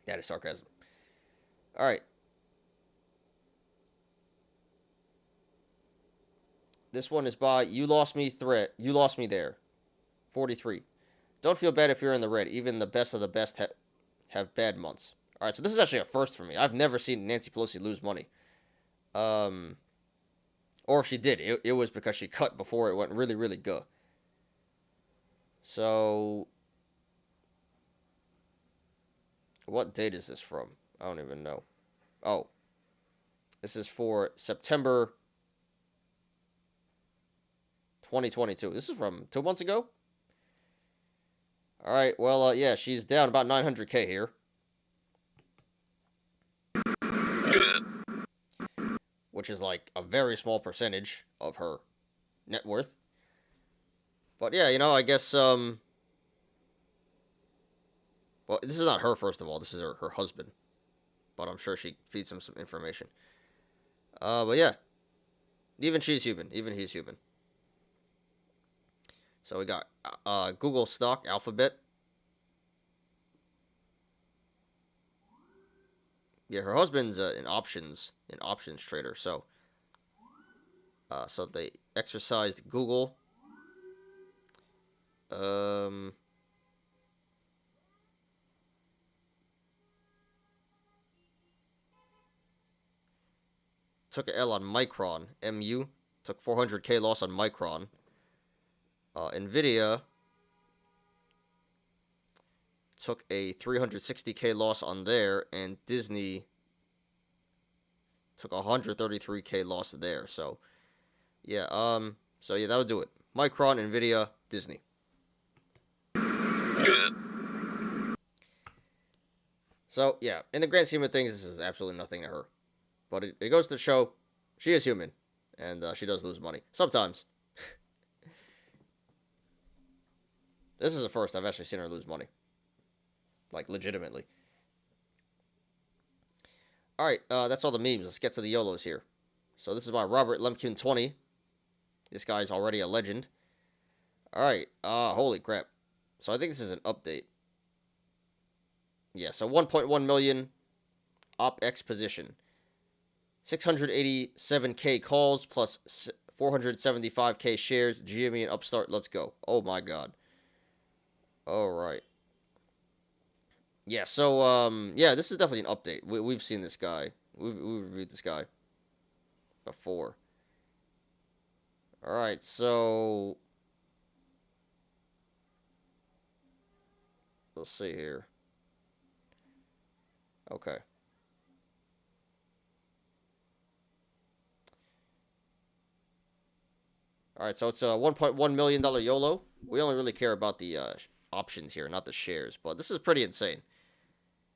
That is sarcasm. All right. This one is by You Lost Me There. 43. Don't feel bad if you're in the red. Even the best of the best have bad months. All right, so this is actually a first for me. I've never seen Nancy Pelosi lose money. Or if she did, it was because she cut before it went really, really good. So, what date is this from? I don't even know. Oh, this is for September 2022. This is from 2 months ago? All right, well, yeah, she's down about 900K here. Which is like a very small percentage of her net worth. But yeah, I guess, well, this is not her, first of all. This is her husband. But I'm sure she feeds him some information. But yeah. Even she's human. Even he's human. So we got Google stock, Alphabet. Yeah, her husband's an options trader. So they exercised Google. Took an L on Micron, MU. Took 400K loss on Micron. Nvidia took a 360K loss on there, and Disney took a 133K loss there. So, yeah, that would do it. Micron, Nvidia, Disney. So, yeah, in the grand scheme of things, this is absolutely nothing to her. But it goes to show she is human, and she does lose money. Sometimes. This is the first I've actually seen her lose money. Like, legitimately. Alright, that's all the memes. Let's get to the Yolos here. So this is by Robert Lemkin 20. This guy's already a legend. Alright, holy crap. So I think this is an update. Yeah, so 1.1 million OpEx position. 687K calls plus 475K shares. GME and Upstart, let's go. Oh my god. Alright. Yeah, so, yeah, this is definitely an update. We've seen this guy. We've reviewed this guy before. Alright, so let's see here. Okay. All right, so it's a $1.1 million YOLO. We only really care about the options here, not the shares. But this is pretty insane.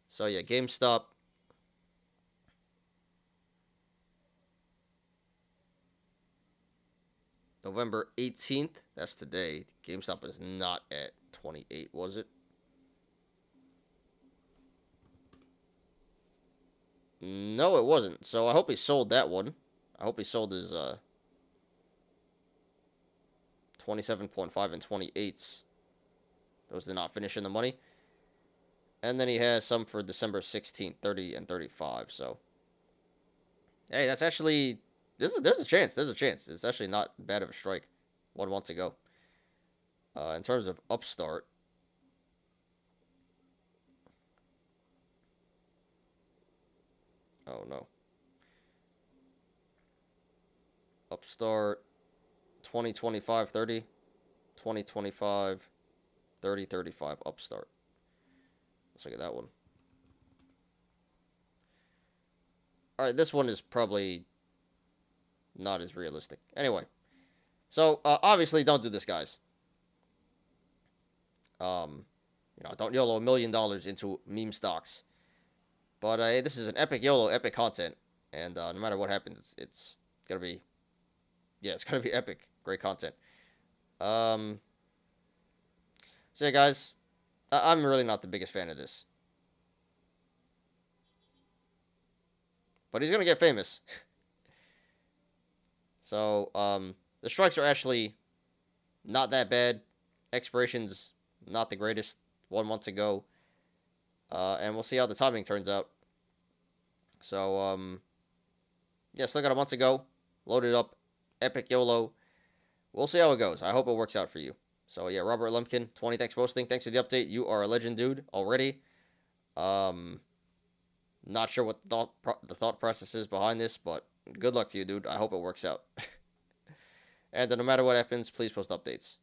So yeah, GameStop. November 18th. That's today. GameStop is not at 28, was it? No, it wasn't. So I hope he sold that one. I hope he sold his 27.5 and 28s. Those did not finish in the money. And then he has some for December 16th, 30 and 35. So, hey, that's actually... There's a chance. There's a chance. It's actually not bad of a strike. 1 month ago. In terms of Upstart... Oh, no. Upstart... 2025 30, 2025 30 35 Upstart. Let's look at that one. All right, this one is probably not as realistic. Anyway, so obviously don't do this, guys. Don't YOLO $1 million into meme stocks. But hey, this is an epic YOLO, epic content, and no matter what happens, it's gonna be, it's gonna be epic. Great content. So yeah, guys, I'm really not the biggest fan of this. But he's gonna get famous. So, the strikes are actually not that bad. Expiration's not the greatest. 1 month ago. And we'll see how the timing turns out. So, still got a month to go. Loaded up. Epic YOLO. We'll see how it goes. I hope it works out for you. So, yeah, Robert Lumpkin, 20, thanks for posting. Thanks for the update. You are a legend, dude, already. Not sure what the thought process is behind this, but good luck to you, dude. I hope it works out. And no matter what happens, please post updates.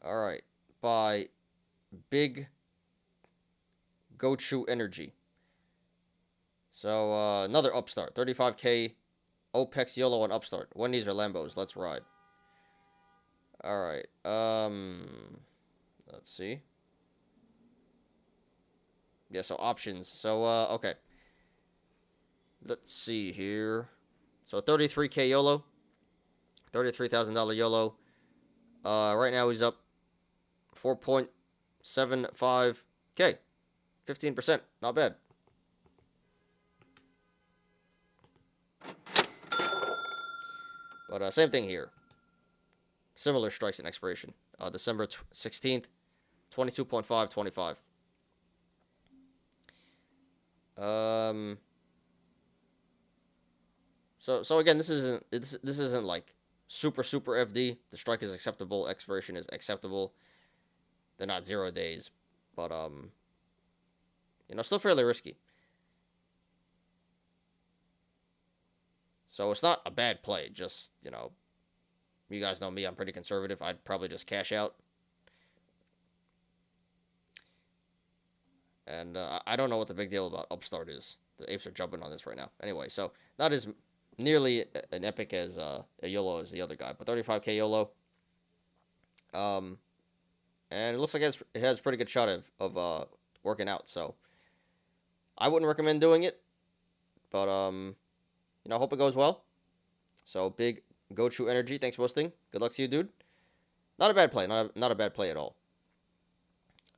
All right. By Big Gochu Energy. So, another Upstart. 35K OPEX YOLO on Upstart. Wendy's or Lambos. Let's ride. All right. Let's see. Yeah, so options. So, okay. Let's see here. So, 33K YOLO. $33,000 YOLO. Right now he's up 4.75K. 15%. Not bad. But same thing here. Similar strikes and expiration. December 16th, 22.5, 25. So again, this isn't like super FD. The strike is acceptable. Expiration is acceptable. They're not 0 days, but still fairly risky. So it's not a bad play. Just you guys know me. I'm pretty conservative. I'd probably just cash out. And I don't know what the big deal about Upstart is. The apes are jumping on this right now. Anyway, so not as nearly an epic as a YOLO as the other guy, but 35K YOLO. And it looks like it has a pretty good shot of working out. So I wouldn't recommend doing it, but I hope it goes well. So Big Gochu Energy, thanks for posting. Good luck to you, dude. Not a bad play. Not a bad play at all.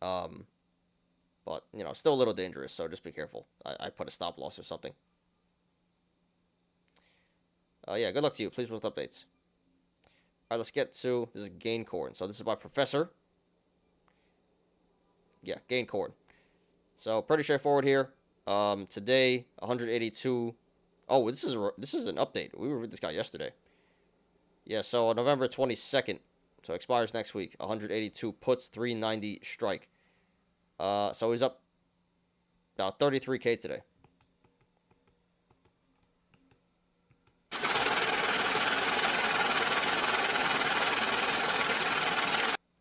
But still a little dangerous. So just be careful. I put a stop loss or something. Yeah, good luck to you. Please post updates. All right, let's get to this is Gaincorn. So this is by Professor. Yeah, Gaincorn. So pretty straightforward here. Today 182. Oh, this is an update. We reviewed this guy yesterday. Yeah, so on November 22nd, so expires next week. 182 puts, 390 strike. So he's up about 33K today.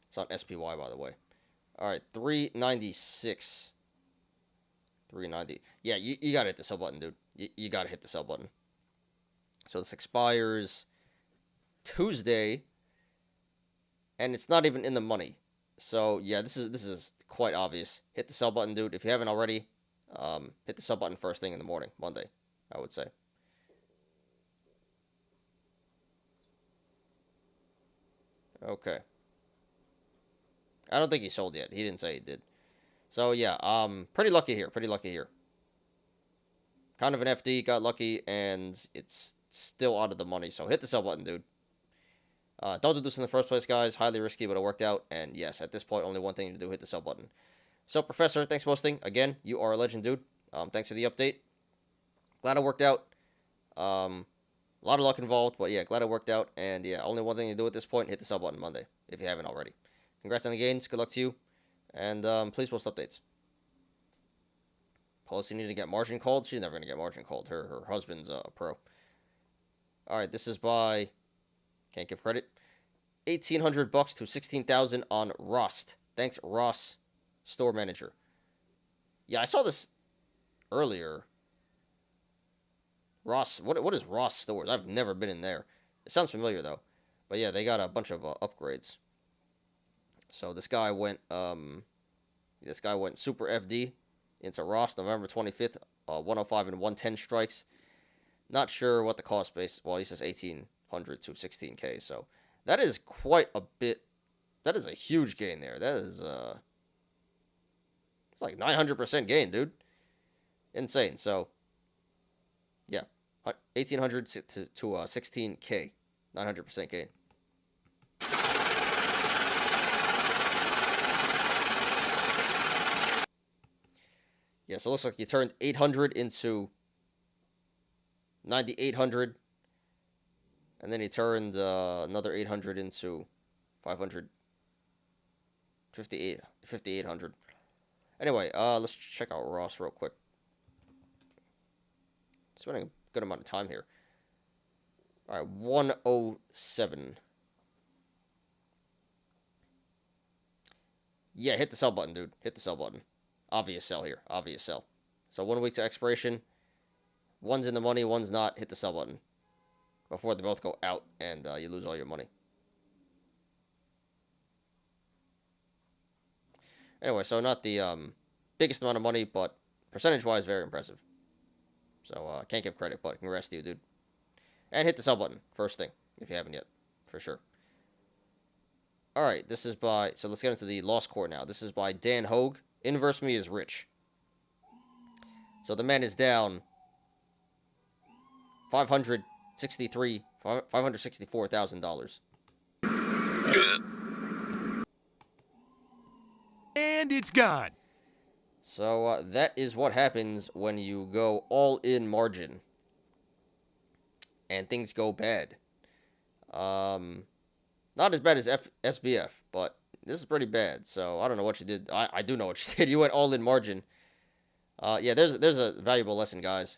It's on SPY, by the way. All right, 396. 390. Yeah, you gotta hit the sell button, dude. You gotta hit the sell button. So this expires Tuesday, and it's not even in the money. So yeah, this is quite obvious. Hit the sell button, dude. If you haven't already, hit the sell button first thing in the morning, Monday, I would say. Okay. I don't think he sold yet. He didn't say he did. So yeah, pretty lucky here. Pretty lucky here. Kind of an FD, got lucky, and it's still out of the money. So hit the sell button, dude. Don't do this in the first place, guys. Highly risky, but it worked out. And yes, at this point, only one thing to do: hit the sell button. So, Professor, thanks for hosting. Again, you are a legend, dude. Thanks for the update. Glad it worked out. A lot of luck involved, but yeah, glad it worked out. And yeah, only one thing to do at this point: hit the sell button Monday if you haven't already. Congrats on the gains. Good luck to you. And please post updates. Policy need to get margin called. She's never gonna get margin called. Her husband's a pro. All right, this is by. Can't give credit. $1,800 to 16,000 on Rust. Thanks, Ross, store manager. Yeah, I saw this earlier. Ross, what is Ross Stores? I've never been in there. It sounds familiar though. But yeah, they got a bunch of upgrades. So this guy went super FD into Ross November 25th, 105 and 110 strikes. Not sure what the cost base. Well, he says 1,800 to 16K. So that is quite a bit. That is a huge gain there. That is it's like 900% gain, dude. Insane. So yeah, 1,800 to 16K, 900% gain. Yeah, so it looks like you turned 800 into 9,800. And then he turned another 800 into 500. 5,800. Anyway, let's check out Ross real quick. Spending a good amount of time here. All right, 107. Yeah, hit the sell button, dude. Hit the sell button. Obvious sell here. Obvious sell. So 1 week to expiration. One's in the money, one's not. Hit the sell button before they both go out and you lose all your money. Anyway, so not the biggest amount of money, but percentage-wise, very impressive. So can't give credit, but congrats to you, dude. And hit the sell button first thing if you haven't yet, for sure. All right, this is by. So let's get into the Lost Core now. This is by Dan Hogue. Inverse me is rich. So the man is down $564,000. And it's gone. So that is what happens when you go all in margin and things go bad. Not as bad as SBF, but this is pretty bad. So I don't know what you did. I do know what you did. You went all in margin. Yeah, there's a valuable lesson, guys.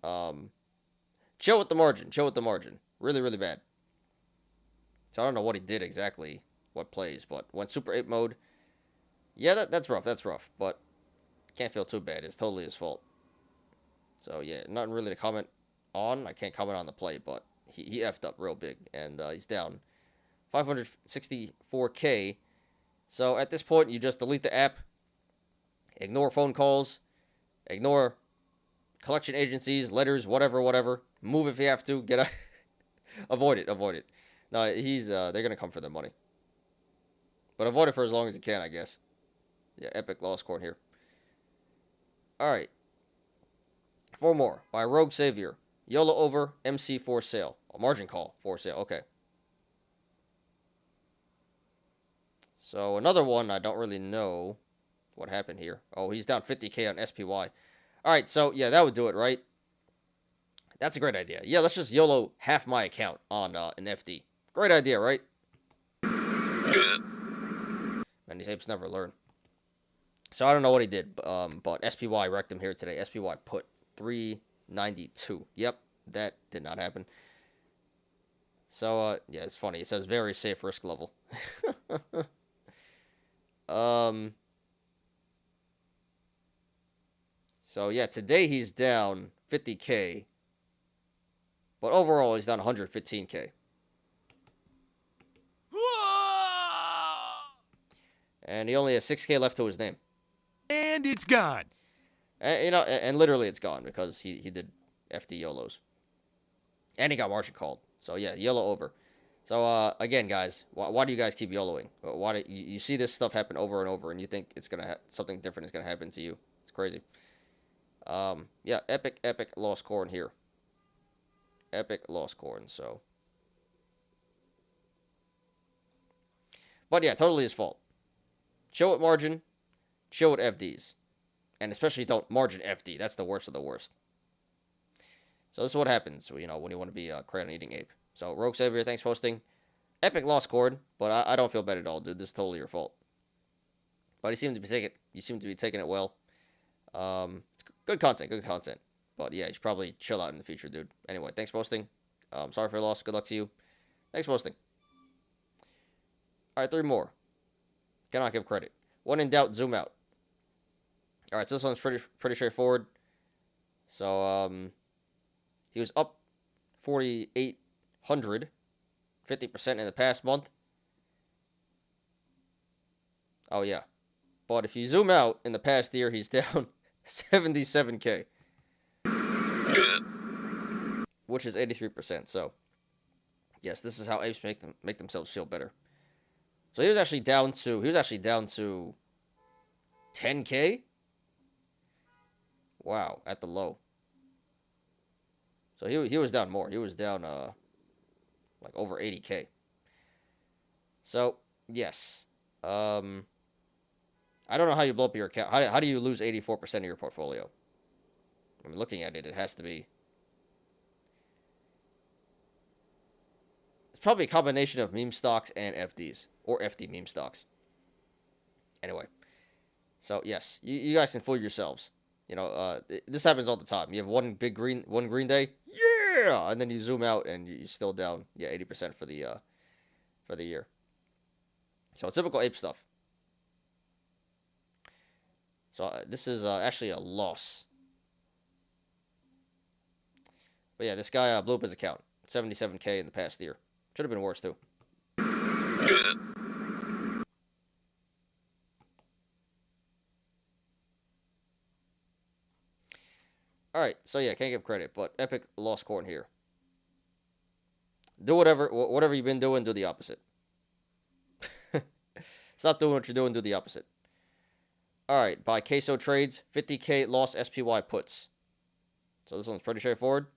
Chill with the margin. Chill with the margin. Really, really bad. So I don't know what he did exactly, what plays, but went Super 8 mode. Yeah, that's rough. That's rough, but can't feel too bad. It's totally his fault. So yeah, nothing really to comment on. I can't comment on the play, but he effed up real big, and he's down 564K. So at this point, you just delete the app, ignore phone calls, ignore collection agencies, letters, whatever. Move if you have to. Get out. Avoid it. No, they're gonna come for their money. But avoid it for as long as you can, I guess. Yeah, epic lost corn here. All right. 4 more by Rogue Savior. YOLO over, MC for sale. A margin call for sale. Okay. So another one, I don't really know what happened here. Oh, he's down 50K on SPY. All right, so yeah, that would do it, right? That's a great idea. Yeah, let's just YOLO half my account on an FD. Great idea, right? Man, these apes never learn. So I don't know what he did, but SPY wrecked him here today. SPY put 392. Yep, that did not happen. So yeah, it's funny. It says very safe risk level. So, yeah, today he's down 50K. But overall, he's down 115K. And he only has 6K left to his name. And it's gone. And, you know, and literally it's gone because he did FD Yolos. And he got margin called. So, yeah, YOLO over. So, again, guys, why do you guys keep YOLOing? Why do you see this stuff happen over and over, and you think it's gonna something different is gonna happen to you? It's crazy. Yeah, epic lost corn here. Epic lost corn. So, but yeah, totally his fault. Chill with margin, chill with FDs, and especially don't margin FD. That's the worst of the worst. So this is what happens, you know, when you want to be a crayon eating ape. So Rogue Savior, thanks for hosting. Epic lost cord, but I don't feel bad at all, dude. This is totally your fault. But you seem to be taking it well. It's good content. But yeah, you should probably chill out in the future, dude. Anyway, thanks for hosting. Sorry for your loss. Good luck to you. Thanks for hosting. All right, 3 more. Cannot give credit. When in doubt, zoom out. All right, so this one's pretty straightforward. So he was up 4,800, 50% in the past month. Oh yeah, but if you zoom out in the past year, he's down 77K, which is 83%. So yes, this is how apes make themselves feel better. So he was actually down to 10K. Wow, at the low. So he was down more. He was down like over 80K. So yes, I don't know how you blow up your account. How do you lose 84% of your portfolio? I mean, looking at it, it has to be. It's probably a combination of meme stocks and FDs, or FD meme stocks. Anyway, so yes, you guys can fool yourselves. You know, this happens all the time. You have one green day, yeah, and then you zoom out and you're still down, 80% for the year. So it's typical ape stuff. So this is actually a loss. But yeah, this guy blew up his account, 77K in the past year. Should have been worse too. All right, so yeah, can't give credit, but epic lost corn here. Do whatever you've been doing, do the opposite. Stop doing what you're doing, do the opposite. All right, buy queso trades, 50K lost SPY puts. So this one's pretty straightforward.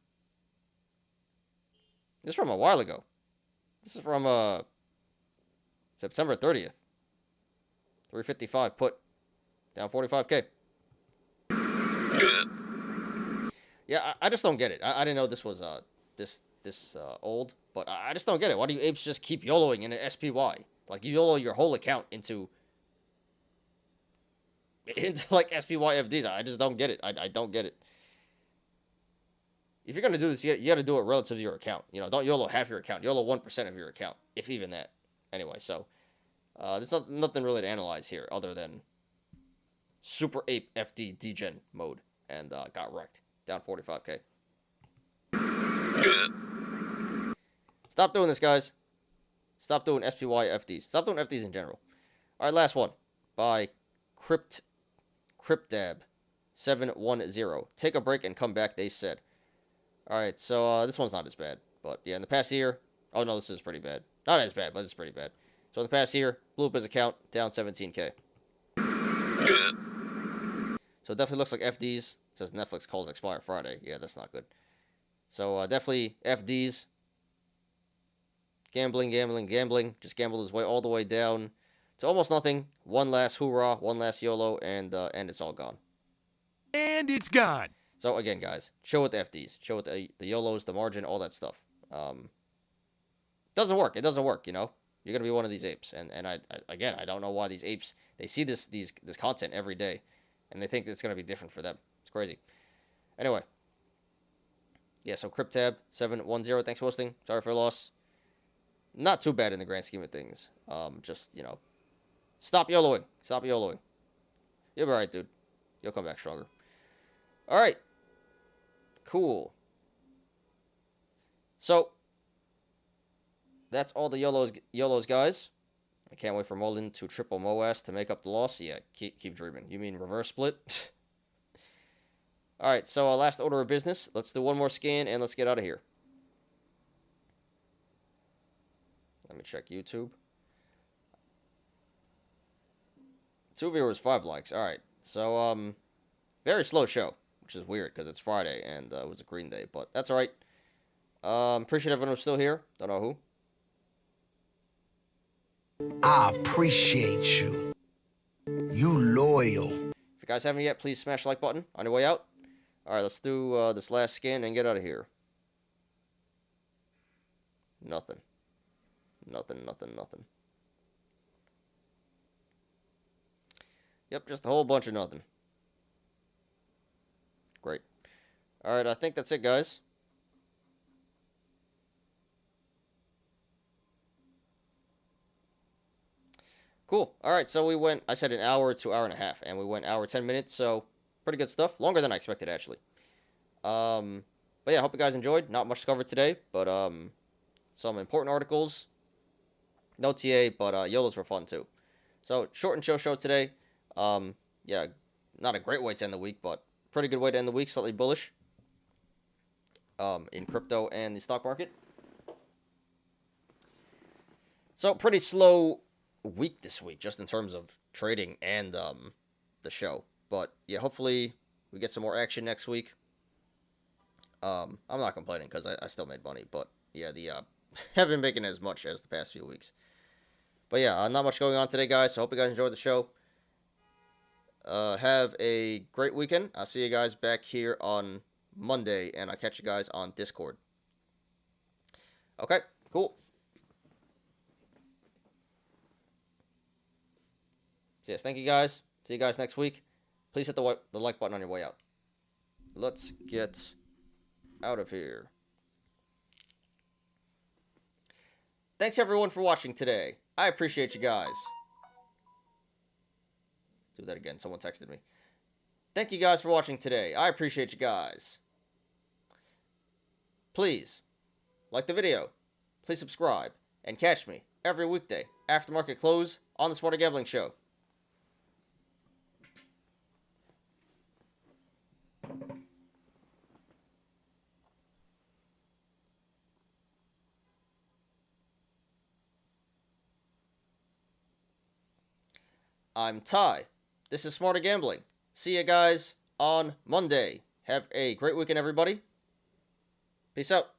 This is from a while ago. This is from September 30th. 355 put, down 45K. Yeah, I just don't get it. I didn't know this was this old, but I just don't get it. Why do you apes just keep YOLOing in an SPY? Like, you YOLO your whole account into like SPY FDs. I just don't get it. I don't get it. If you're gonna do this, you gotta do it relative to your account. You know, don't YOLO half your account. YOLO 1% of your account, if even that. Anyway, so there's nothing really to analyze here other than Super Ape FD degen mode, and got wrecked, down 45K. Stop doing this, guys. Stop doing SPY FDs. Stop doing FDs in general. All right, last one by Cryptab710. Take a break and come back, they said. All right, so this one's not as bad, but yeah, in the past year, oh no, this is pretty bad. Not as bad, but it's pretty bad. So in the past year, blew up his account, down 17K. So it definitely looks like FDs. It says Netflix calls expire Friday. Yeah, that's not good. So definitely FDs. Gambling. Just gambled his way all the way down to almost nothing. One last hoorah, one last YOLO, and it's all gone. And it's gone. So again, guys, chill with the FDs. Chill with the YOLOs, the margin, all that stuff. Doesn't work. It doesn't work, you know? You're going to be one of these apes. And I don't know why these apes, they see this content every day, and they think it's going to be different for them. It's crazy. Anyway. Yeah, so Cryptab710, thanks for hosting. Sorry for your loss. Not too bad in the grand scheme of things. Just, you know, stop YOLOing. Stop YOLOing. You'll be alright, dude. You'll come back stronger. All right. So, that's all the YOLOs, guys. I can't wait for Mullen to triple MOAS to make up the loss. Yeah, keep dreaming. You mean reverse split? All right, so last order of business. Let's do one more scan, and let's get out of here. Let me check YouTube. 2 viewers, 5 likes. All right, so, very slow show, which is weird because it's Friday, and it was a green day, but that's all right. Appreciate everyone who's still here. Don't know who. I appreciate you. You loyal. If you guys haven't yet, please smash the like button on your way out. All right, let's do this last scan and get out of here. Nothing. Yep, just a whole bunch of nothing. Great. All right, I think that's it, guys. Cool. All right, so we went, I said an hour to hour and a half, and we went hour, 10 minutes, so pretty good stuff. Longer than I expected, actually. But yeah, I hope you guys enjoyed. Not much to cover today, but some important articles. No TA, but YOLOs were fun, too. So, short and chill show today. Yeah, not a great way to end the week, but pretty good way to end the week. Slightly bullish in crypto and the stock market. So, pretty slow week this week, just in terms of trading and the show. But yeah, hopefully we get some more action next week. I'm not complaining because I still made money, but yeah, the haven't been making as much as the past few weeks. But yeah, not much going on today, guys. So hope you guys enjoyed the show. Have a great weekend. I'll see you guys back here on Monday, and I'll catch you guys on Discord. Okay, cool. So yes, thank you guys. See you guys next week. Please hit the like button on your way out. Let's get out of here. Thanks everyone for watching today. I appreciate you guys. Do that again. Someone texted me. Thank you guys for watching today. I appreciate you guys. Please like the video. Please subscribe and catch me every weekday after market close on the Smarter Gambling Show. I'm Ty. This is Smarter Gambling. See you guys on Monday. Have a great weekend, everybody. Peace out.